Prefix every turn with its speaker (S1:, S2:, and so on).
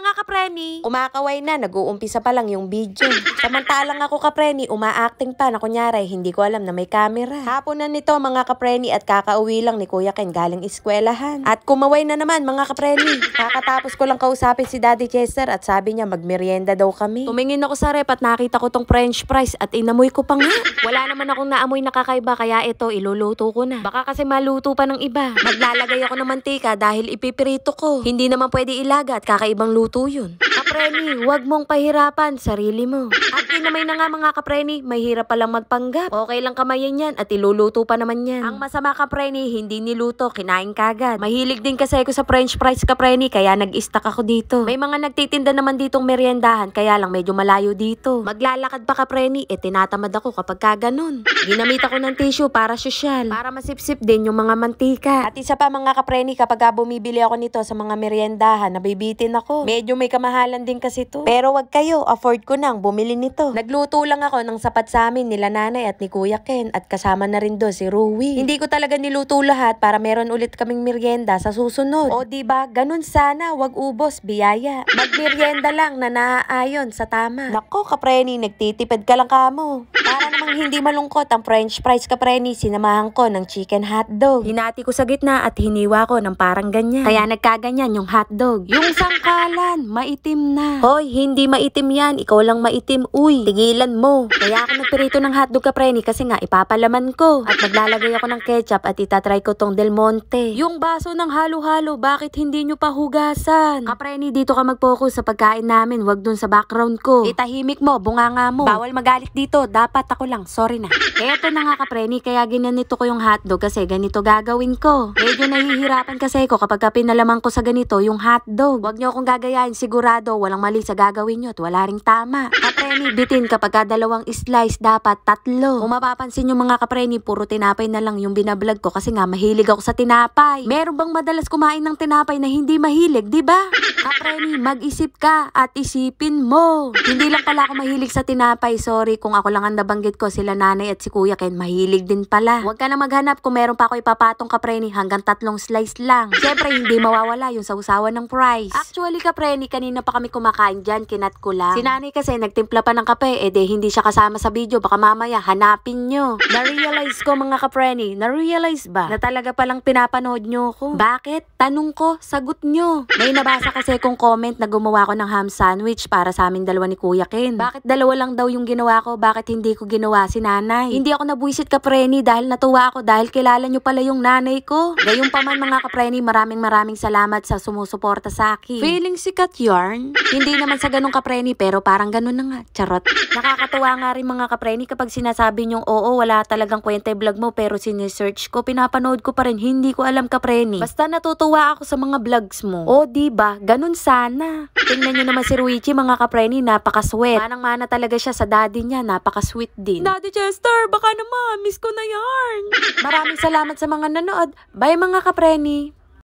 S1: mga kapreni.
S2: Kumakaway na, nag-uumpisa pa lang yung video. Samantalang ako kapreni, uma-acting pa na kunyari, hindi ko alam na may camera. Hapon na nito mga kapreni at kakauwi lang ni Kuya Ken galing eskwelahan. At kumaway na naman mga kapreni. Kakatapos ko lang kausapin si Daddy Chester at sabi niya magmerienda daw kami. Tumingin ako sa rep at nakita ko tong french fries at inamoy ko pa nga. Wala naman akong naamoy na kakaiba kaya ito iluluto ko na. Baka kasi maluto pa ng iba. Maglalagay ako ng mantika dahil ipipirito ko. Hindi naman pwede ilaga at kakaibang luto yun. Kapreni, huwag mong pahirapan sarili mo. At kinamay na nga mga kapreni, mahirap palang magpanggap. Okay lang kamayin yan at iluluto pa naman yan. Ang masama kapreni, hindi niluto, kinain kagad. Mahilig din kasi ako sa french fries kapreni, kaya nag-stack ako dito. May mga nagtitinda naman ditong meriendahan, kaya lang medyo malayo dito. Maglalakad pa kapreni, tinatamad ako kapag kaganon. Ginamit ako ng tissue para sosyal, para masipsip din yung mga mantika. At isa pa mga kapreni, kapag bumibili ako nito sa mga meriendahan, nabibitin ako. Medyo may kamahalan din kasi to. Pero wag kayo, afford ko nang bumili nito. Nagluto lang ako ng sapat sa amin nila nanay at ni Kuya Ken at kasama na rin doon si Ruwi. Hindi ko talaga niluto lahat para meron ulit kaming merienda sa susunod. O diba, ganun sana, wag ubos, biyaya. Magmerienda lang na naaayon sa tama. Nako kapreni, nagtitipid ka lang kamo. Para namang hindi malungkot ang french fries kapreni, sinamahan ko ng chicken hotdog. Hinati ko sa gitna at hiniwa ko ng parang ganyan. Kaya nagkaganyan yung hotdog. Yung sangkalan, maitim na. Hoy, hindi maitim yan. Ikaw lang maitim. Uy, tigilan mo. Kaya ako nagpirito ng hotdog kapreni kasi nga ipapalaman ko. At maglalagay ako ng ketchup at itatry ko tong Del Monte. Yung baso ng halo-halo, bakit hindi nyo pa hugasan? Kapreni, dito ka mag-focus sa pagkain namin. Wag dun sa background ko. Itahimik mo, bunganga mo. Bawal magalit dito. Dapat ako lang. Sorry na. Eto na nga kapreni, kaya ginanito ko yung hotdog kasi ganito gagawin ko. Medyo nahihirapan kasi ako kapag pinalaman ko sa ganito yung hotdog. Wag nyo akong gagayahin, sigurado walang mali sa gagawin nyo at wala ring tama. Kapreni, bitin kapag dalawang slice dapat 3. Kung mapapansin yung mga kapreni, puro tinapay na lang yung binablog ko kasi nga mahilig ako sa tinapay. Meron bang madalas kumain ng tinapay na hindi mahilig, di ba? Kapreni, mag-isip ka at isipin mo. Hindi lang pala ako mahilig sa tinapay, sorry kung ako lang ang nabanggit ko, sila nanay at si Kuya Ken mahilig din pala. Huwag ka na maghanap kung meron pa ako ipapatong kapreni, hanggang 3 slice lang. Siyempre hindi mawawala yung sausawan ng fries. Actually kapreni, kanina pa kami kumakain dyan, kinat ko lang. Si nanay kasi nagtimpla pa ng kape, hindi siya kasama sa video, baka mamaya hanapin nyo. Na-realize ko mga kapreni, na-realize ba na talaga palang pinapanood nyo ko? Bakit? Tanong ko, sagot nyo. May nabasa kasi kong comment na gumawa ko ng ham sandwich para sa aming dalawa ni Kuya Ken. Bakit dalawa lang daw yung ginawa ko? Bakit hindi ko ginawa si nanay? Hindi ako nabuisit kapreni dahil natuwa ako dahil kilala nyo pala yung nanay ko. Gayong pa man mga kapreni, maraming salamat sa sumusuporta sa akin. Feeling sikat yarn? Hindi naman sa ganong kapreni pero parang ganun na nga. Charot. Nakakatuwa nga rin mga kapreni kapag sinasabi nyong oo, wala talagang kwenta yung vlog mo pero sinesearch ko, pinapanood ko pa rin, hindi ko alam kapreni. Basta natutuwa ako sa mga vlogs mo. O diba, ganun sana. Tingnan nyo naman si Ruichi mga kapreni, napaka-sweet. Manang-mana talaga siya sa daddy niya, napaka-sweet din. Daddy Chester, baka naman, miss ko na yarn. Maraming salamat sa mga nanood. Bye mga kapreni.